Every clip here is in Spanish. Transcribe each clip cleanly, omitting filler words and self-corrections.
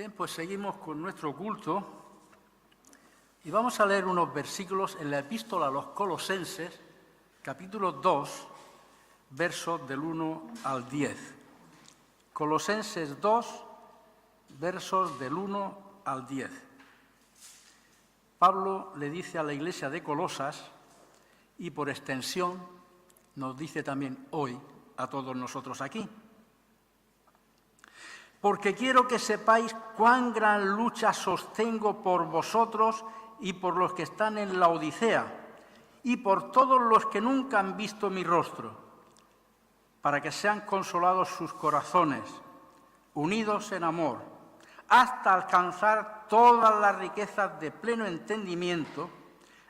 Bien, pues seguimos con nuestro culto y vamos a leer unos versículos en la Epístola a los Colosenses, capítulo 2, versos del 1 al 10. Colosenses 2, versos del 1 al 10. Pablo le dice a la iglesia de Colosas, y por extensión nos dice también hoy a todos nosotros aquí: porque quiero que sepáis cuán gran lucha sostengo por vosotros y por los que están en la Odisea, y por todos los que nunca han visto mi rostro, para que sean consolados sus corazones, unidos en amor, hasta alcanzar todas las riquezas de pleno entendimiento,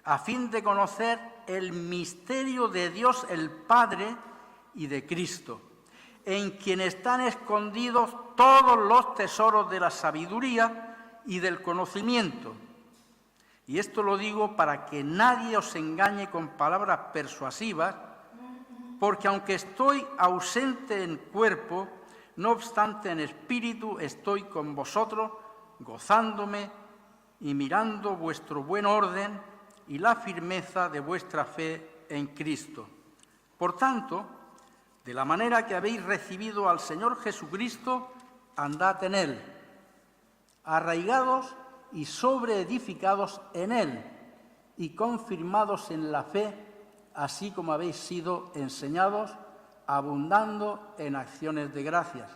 a fin de conocer el misterio de Dios el Padre y de Cristo, en quien están escondidos todos los tesoros de la sabiduría y del conocimiento. Y esto lo digo para que nadie os engañe con palabras persuasivas, porque aunque estoy ausente en cuerpo, no obstante en espíritu estoy con vosotros, gozándome y mirando vuestro buen orden y la firmeza de vuestra fe en Cristo. Por tanto, de la manera que habéis recibido al Señor Jesucristo, andad en Él, arraigados y sobreedificados en Él, y confirmados en la fe, así como habéis sido enseñados, abundando en acciones de gracias.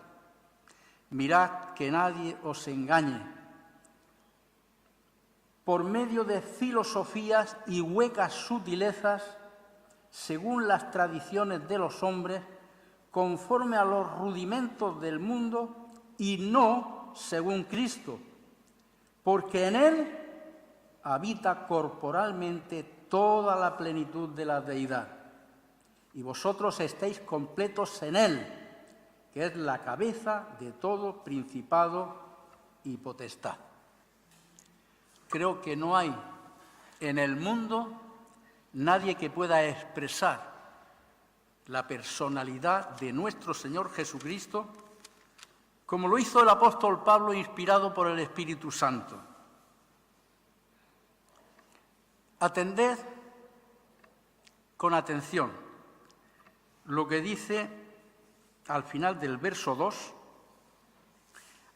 Mirad que nadie os engañe por medio de filosofías y huecas sutilezas, según las tradiciones de los hombres, conforme a los rudimentos del mundo y no según Cristo, porque en Él habita corporalmente toda la plenitud de la deidad, y vosotros estáis completos en Él, que es la cabeza de todo principado y potestad. Creo que no hay en el mundo nadie que pueda expresar la personalidad de nuestro Señor Jesucristo como lo hizo el apóstol Pablo, inspirado por el Espíritu Santo. Atended con atención lo que dice al final del verso 2,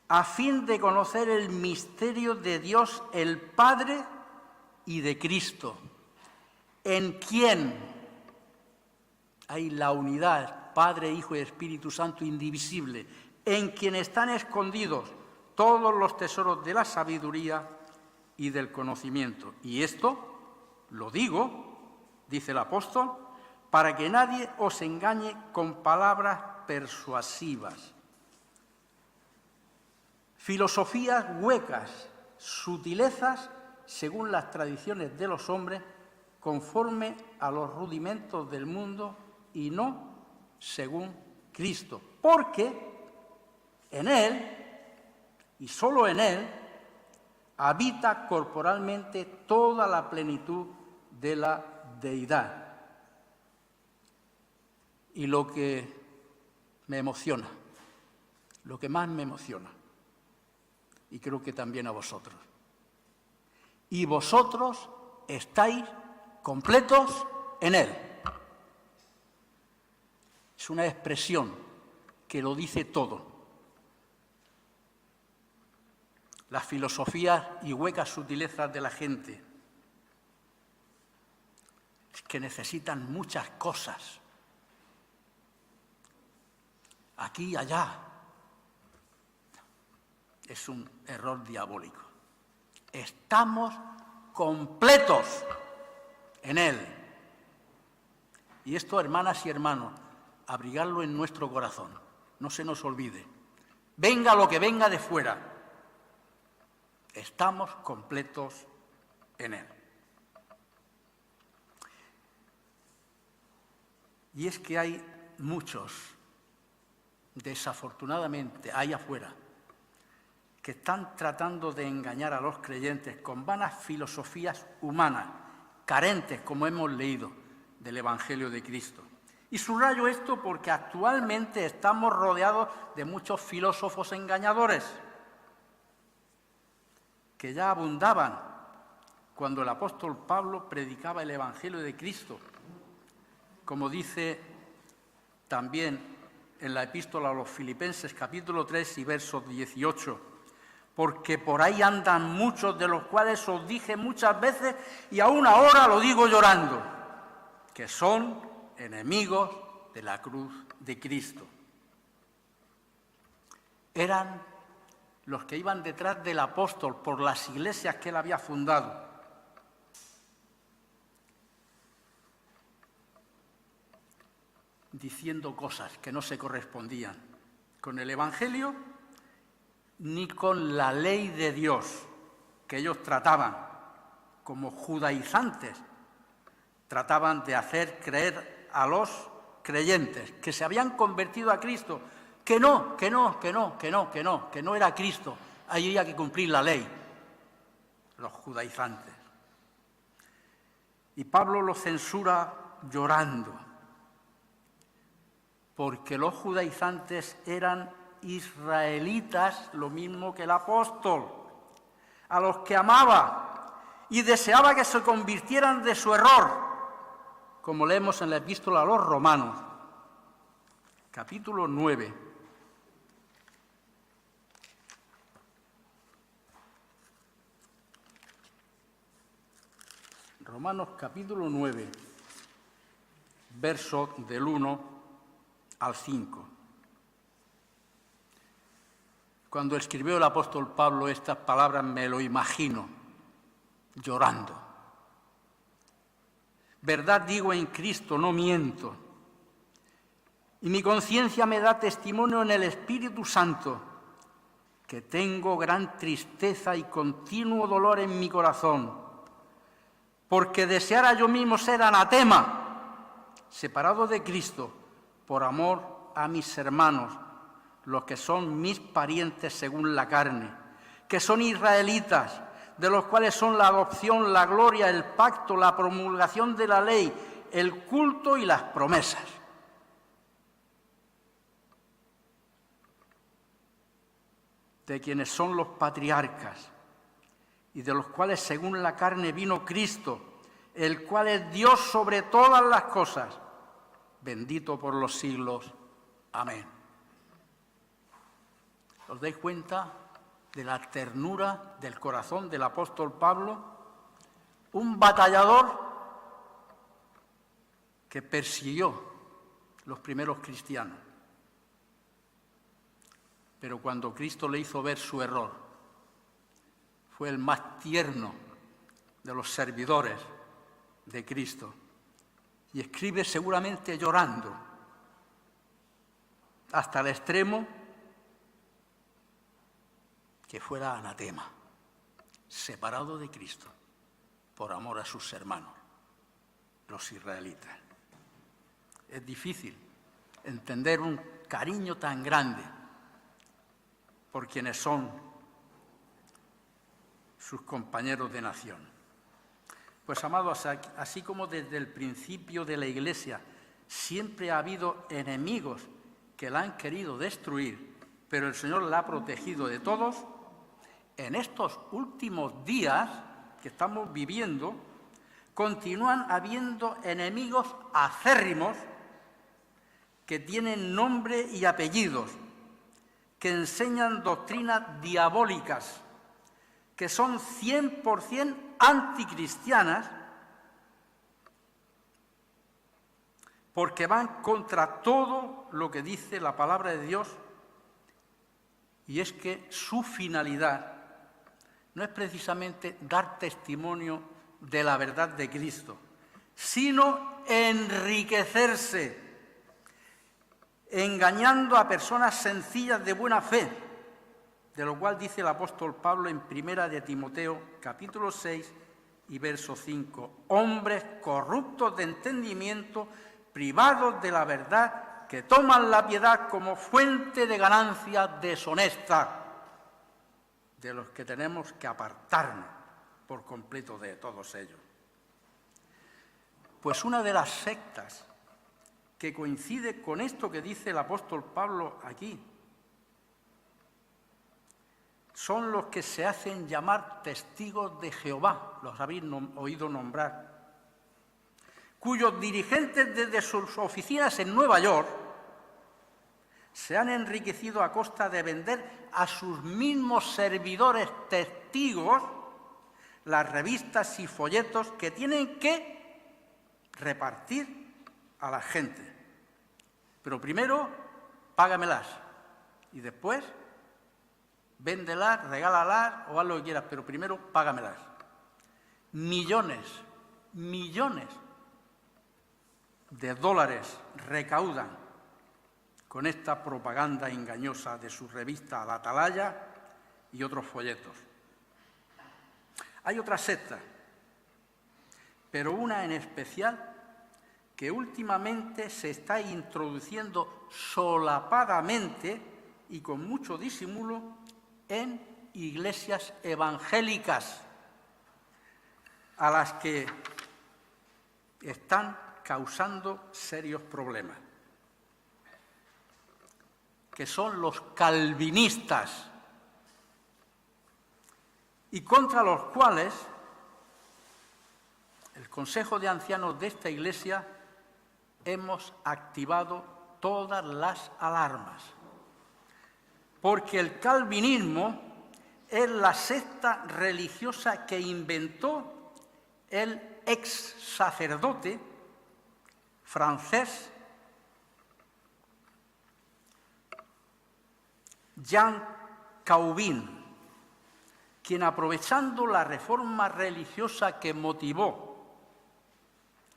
a fin de conocer el misterio de Dios el Padre y de Cristo, en quien hay la unidad, Padre, Hijo y Espíritu Santo indivisible, en quien están escondidos todos los tesoros de la sabiduría y del conocimiento. Y esto lo digo, dice el apóstol, para que nadie os engañe con palabras persuasivas, filosofías huecas, sutilezas, según las tradiciones de los hombres, conforme a los rudimentos del mundo y no según Cristo. Porque en Él, y solo en Él, habita corporalmente toda la plenitud de la deidad. Y lo que me emociona, lo que más me emociona, y creo que también a vosotros, y vosotros estáis completos en Él. Es una expresión que lo dice todo. Las filosofías y huecas sutilezas de la gente es que necesitan muchas cosas, aquí y allá. Es un error diabólico. Estamos completos en Él. Y esto, hermanas y hermanos, abrigarlo en nuestro corazón. No se nos olvide. Venga lo que venga de fuera. Estamos completos en Él. Y es que hay muchos, desafortunadamente, allá afuera, que están tratando de engañar a los creyentes con vanas filosofías humanas, carentes, como hemos leído, del Evangelio de Cristo. Y subrayo esto porque actualmente estamos rodeados de muchos filósofos engañadores. que ya abundaban cuando el apóstol Pablo predicaba el Evangelio de Cristo, como dice también en la epístola a los Filipenses, capítulo 3 y versos 18, porque por ahí andan muchos de los cuales os dije muchas veces y aún ahora lo digo llorando, que son enemigos de la cruz de Cristo. Eran los que iban detrás del apóstol por las iglesias que él había fundado. Diciendo cosas que no se correspondían con el Evangelio ni con la ley de Dios, que ellos trataban como judaizantes, trataban de hacer creer a los creyentes que se habían convertido a Cristo, que no era Cristo, ahí había que cumplir la ley, los judaizantes. Y Pablo los censura llorando, porque los judaizantes eran israelitas, lo mismo que el apóstol, a los que amaba y deseaba que se convirtieran de su error, como leemos en la epístola a los Romanos, capítulo 9. Romanos capítulo 9, versos del 1 al 5. Cuando escribió el apóstol Pablo estas palabras me lo imagino llorando. Verdad digo en Cristo, no miento. Y mi conciencia me da testimonio en el Espíritu Santo que tengo gran tristeza y continuo dolor en mi corazón, porque deseara yo mismo ser anatema, separado de Cristo, por amor a mis hermanos, los que son mis parientes según la carne, que son israelitas, de los cuales son la adopción, la gloria, el pacto, la promulgación de la ley, el culto y las promesas. De quienes son los patriarcas y de los cuales según la carne vino Cristo, el cual es Dios sobre todas las cosas, bendito por los siglos. Amén. ¿Os dais cuenta de la ternura del corazón del apóstol Pablo? Un batallador que persiguió los primeros cristianos. Pero cuando Cristo le hizo ver su error, fue el más tierno de los servidores de Cristo. Y escribe seguramente llorando, hasta el extremo que fuera anatema, separado de Cristo, por amor a sus hermanos, los israelitas. Es difícil entender un cariño tan grande por quienes son sus compañeros de nación. Pues, amados, así como desde el principio de la Iglesia siempre ha habido enemigos que la han querido destruir, pero el Señor la ha protegido de todos, en estos últimos días que estamos viviendo, continúan habiendo enemigos acérrimos que tienen nombre y apellidos, que enseñan doctrinas diabólicas, que son 100% anticristianas, porque van contra todo lo que dice la palabra de Dios, y es que su finalidad no es precisamente dar testimonio de la verdad de Cristo, sino enriquecerse, engañando a personas sencillas de buena fe, de lo cual dice el apóstol Pablo en 1 de Timoteo, capítulo 6 y verso 5, hombres corruptos de entendimiento, privados de la verdad, que toman la piedad como fuente de ganancia deshonesta, de los que tenemos que apartarnos por completo de todos ellos. Pues una de las sectas que coincide con esto que dice el apóstol Pablo aquí son los que se hacen llamar testigos de Jehová, los habéis oído nombrar, cuyos dirigentes desde sus oficinas en Nueva York se han enriquecido a costa de vender a sus mismos servidores testigos las revistas y folletos que tienen que repartir a la gente. Pero primero, págamelas y después véndelas, regálalas o haz lo que quieras, pero primero págamelas. Millones de dólares recaudan con esta propaganda engañosa de su revista La Atalaya y otros folletos. Hay otras sectas, pero una en especial que últimamente se está introduciendo solapadamente y con mucho disimulo en iglesias evangélicas, a las que están causando serios problemas, que son los calvinistas, y contra los cuales el Consejo de Ancianos de esta Iglesia hemos activado todas las alarmas, porque el calvinismo es la secta religiosa que inventó el ex sacerdote francés Jean Calvin, quien, aprovechando la reforma religiosa que motivó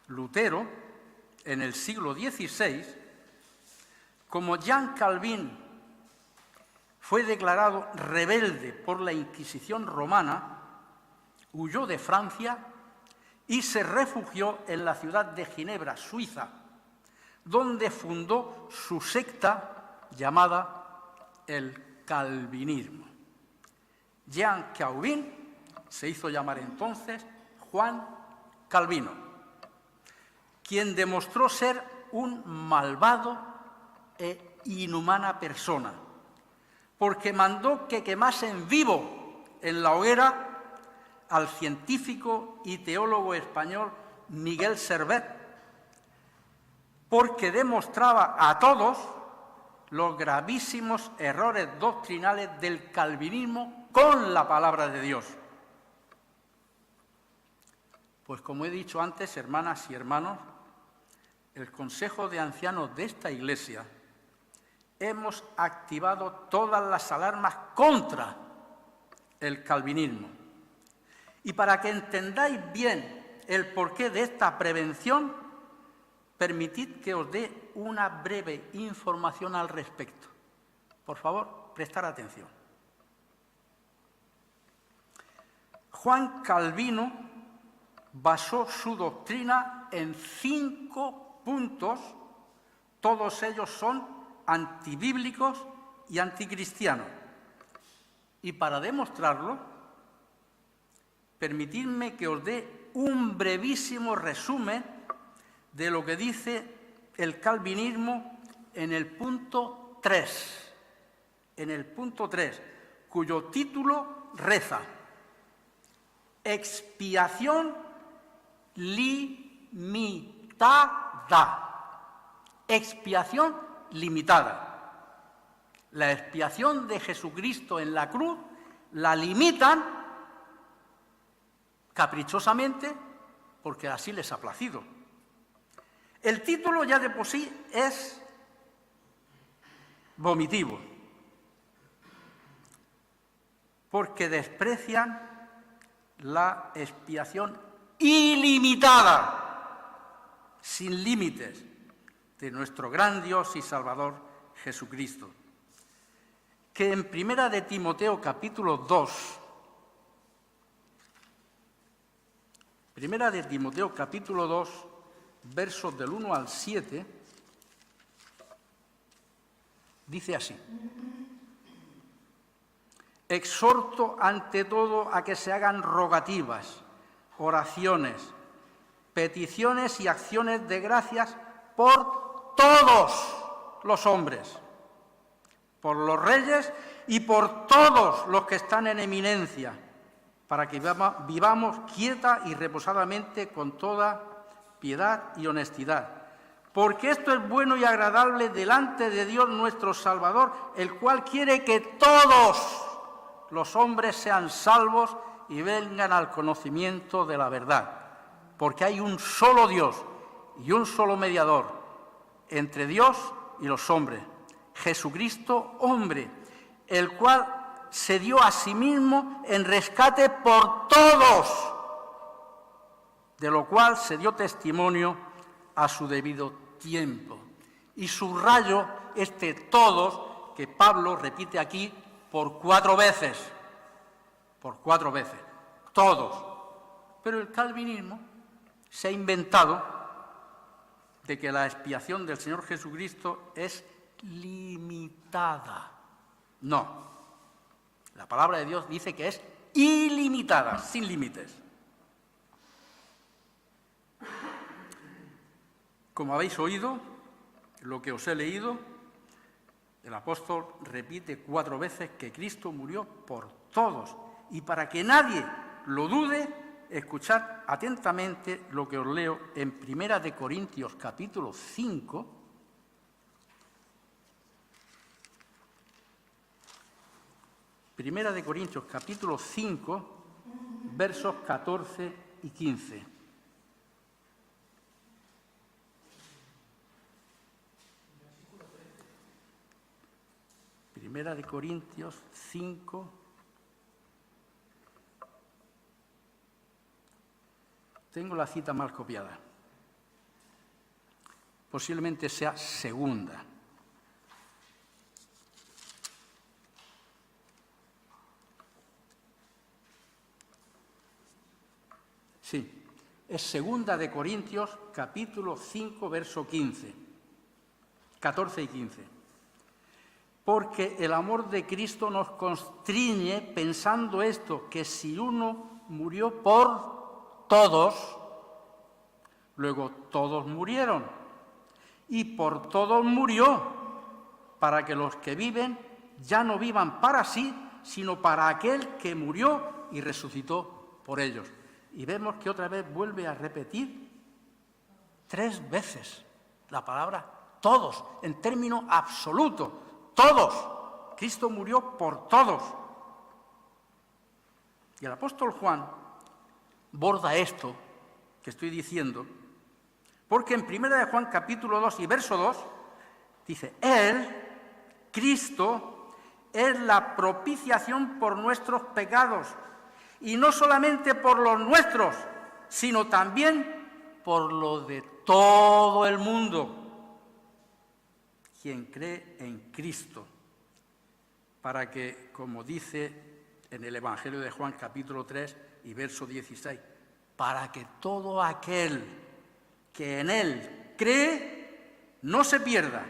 Lutero en el siglo XVI, como Jean Calvin fue declarado rebelde por la Inquisición romana, huyó de Francia y se refugió en la ciudad de Ginebra, Suiza, donde fundó su secta llamada el calvinismo. Jean Calvin se hizo llamar entonces Juan Calvino, quien demostró ser un malvado e inhumana persona, porque mandó que quemasen vivo en la hoguera al científico y teólogo español Miguel Servet, porque demostraba a todos los gravísimos errores doctrinales del calvinismo con la palabra de Dios. Pues como he dicho antes, hermanas y hermanos, el Consejo de Ancianos de esta Iglesia hemos activado todas las alarmas contra el calvinismo. Y para que entendáis bien el porqué de esta prevención, permitid que os dé una breve información al respecto. Por favor, prestar atención. Juan Calvino basó su doctrina en 5 puntos, todos ellos son antibíblicos y anticristianos. Y para demostrarlo, permitidme que os dé un brevísimo resumen de lo que dice el calvinismo en el punto 3. En el punto 3, cuyo título reza: expiación limitada. Expiación limitada. La expiación de Jesucristo en la cruz la limitan caprichosamente porque así les ha placido. El título ya de por sí es vomitivo, porque desprecian la expiación ilimitada, sin límites, de nuestro gran Dios y Salvador Jesucristo, que en 1 de Timoteo capítulo 2, 1 de Timoteo capítulo 2, versos del 1 al 7, dice así: exhorto ante todo a que se hagan rogativas, oraciones, peticiones y acciones de gracias por todos los hombres, por los reyes y por todos los que están en eminencia, para que vivamos quieta y reposadamente con toda piedad y honestidad. Porque esto es bueno y agradable delante de Dios nuestro Salvador, el cual quiere que todos los hombres sean salvos y vengan al conocimiento de la verdad. Porque hay un solo Dios y un solo mediador entre Dios y los hombres, Jesucristo, hombre, el cual se dio a sí mismo en rescate por todos, de lo cual se dio testimonio a su debido tiempo. Y subrayo este todos que Pablo repite aquí por 4 veces. Por 4 veces. Todos. Pero el calvinismo se ha inventado de que la expiación del Señor Jesucristo es limitada. No. La palabra de Dios dice que es ilimitada, sin límites. Como habéis oído, lo que os he leído, el apóstol repite 4 veces que Cristo murió por todos. Y para que nadie lo dude, escuchad atentamente lo que os leo en 1 de Corintios capítulo 5, Primera de Corintios capítulo 5, versos 14 y 15. Primera de Corintios 5, tengo la cita mal copiada. Posiblemente sea segunda. Sí, es segunda de Corintios, capítulo 5, verso 15, 14 y 15. Porque el amor de Cristo nos constriñe pensando esto, que si uno murió por todos, luego todos murieron, y por todos murió, para que los que viven ya no vivan para sí, sino para aquel que murió y resucitó por ellos. Y vemos que otra vez vuelve a repetir 3 veces la palabra todos, en término absoluto. Todos. Cristo murió por todos. Y el apóstol Juan borda esto que estoy diciendo, porque en 1 de Juan capítulo 2 y verso 2 dice, Él, Cristo, es la propiciación por nuestros pecados, y no solamente por los nuestros, sino también por los de todo el mundo. Quien cree en Cristo, para que, como dice en el Evangelio de Juan capítulo 3 y verso 16, para que todo aquel que en Él cree no se pierda,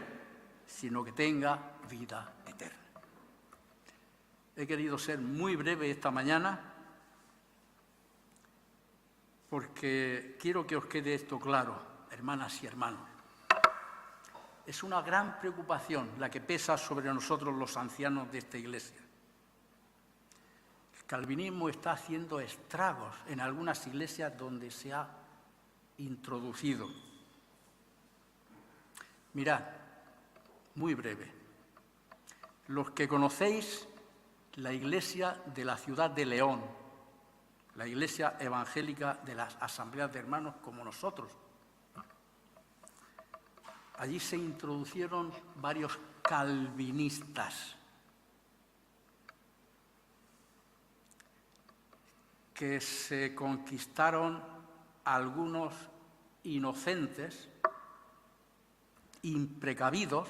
sino que tenga vida eterna. He querido ser muy breve esta mañana porque quiero que os quede esto claro, hermanas y hermanos. Es una gran preocupación la que pesa sobre nosotros los ancianos de esta iglesia. El calvinismo está haciendo estragos en algunas iglesias donde se ha introducido. Mirad, muy breve. Los que conocéis la iglesia de la ciudad de León, la iglesia evangélica de las asambleas de hermanos como nosotros, allí se introducieron varios calvinistas que se conquistaron algunos inocentes, imprecavidos.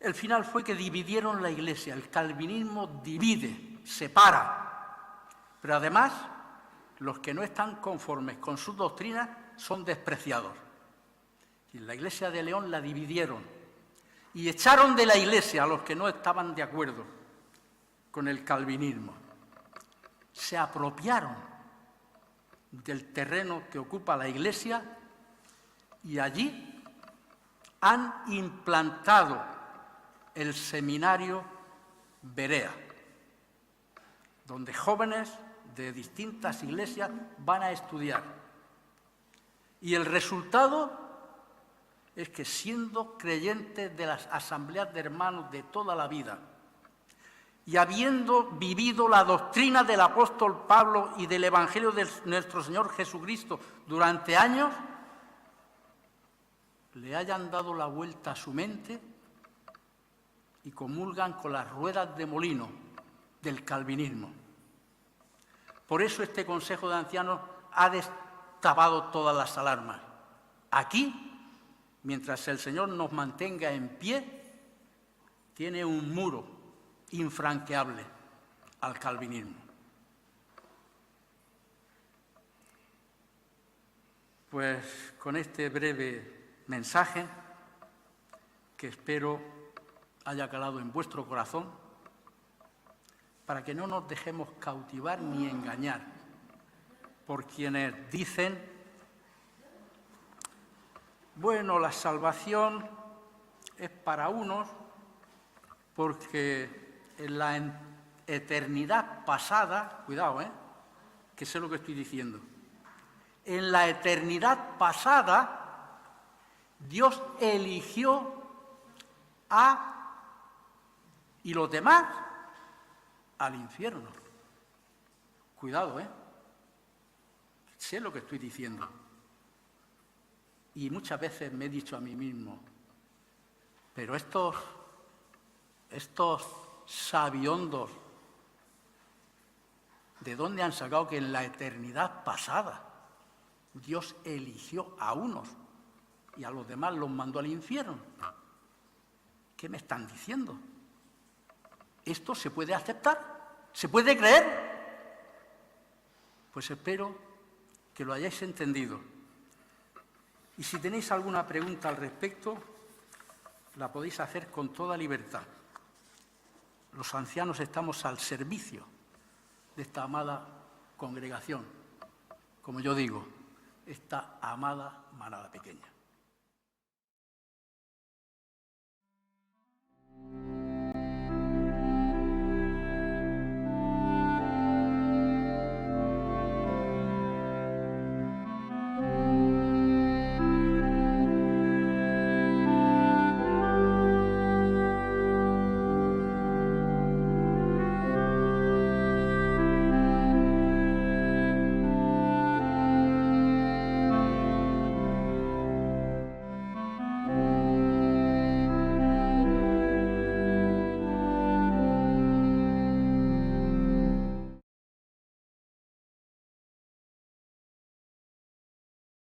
El final fue que dividieron la iglesia. El calvinismo divide, separa, pero además los que no están conformes con sus doctrinas son despreciados. Y en la iglesia de León la dividieron y echaron de la iglesia a los que no estaban de acuerdo con el calvinismo. Se apropiaron del terreno que ocupa la iglesia y allí han implantado el seminario Berea, donde jóvenes de distintas iglesias van a estudiar. Y el resultado es que, siendo creyentes de las asambleas de hermanos de toda la vida y habiendo vivido la doctrina del apóstol Pablo y del Evangelio de nuestro Señor Jesucristo durante años, le hayan dado la vuelta a su mente y comulgan con las ruedas de molino del calvinismo. Por eso este Consejo de Ancianos ha destapado todas las alarmas. Aquí, mientras el Señor nos mantenga en pie, tiene un muro infranqueable al calvinismo. Pues con este breve mensaje, que espero haya calado en vuestro corazón, para que no nos dejemos cautivar ni engañar por quienes dicen: bueno, la salvación es para unos porque en la eternidad pasada, cuidado, que sé lo que estoy diciendo, en la eternidad pasada Dios eligió y los demás al infierno. Cuidado, sé lo que estoy diciendo. Y muchas veces me he dicho a mí mismo, pero estos sabiondos, ¿de dónde han sacado que en la eternidad pasada Dios eligió a unos y a los demás los mandó al infierno? ¿Qué me están diciendo? ¿Esto se puede aceptar? ¿Se puede creer? Pues espero que lo hayáis entendido. Y si tenéis alguna pregunta al respecto, la podéis hacer con toda libertad. Los ancianos estamos al servicio de esta amada congregación, como yo digo, esta amada manada pequeña.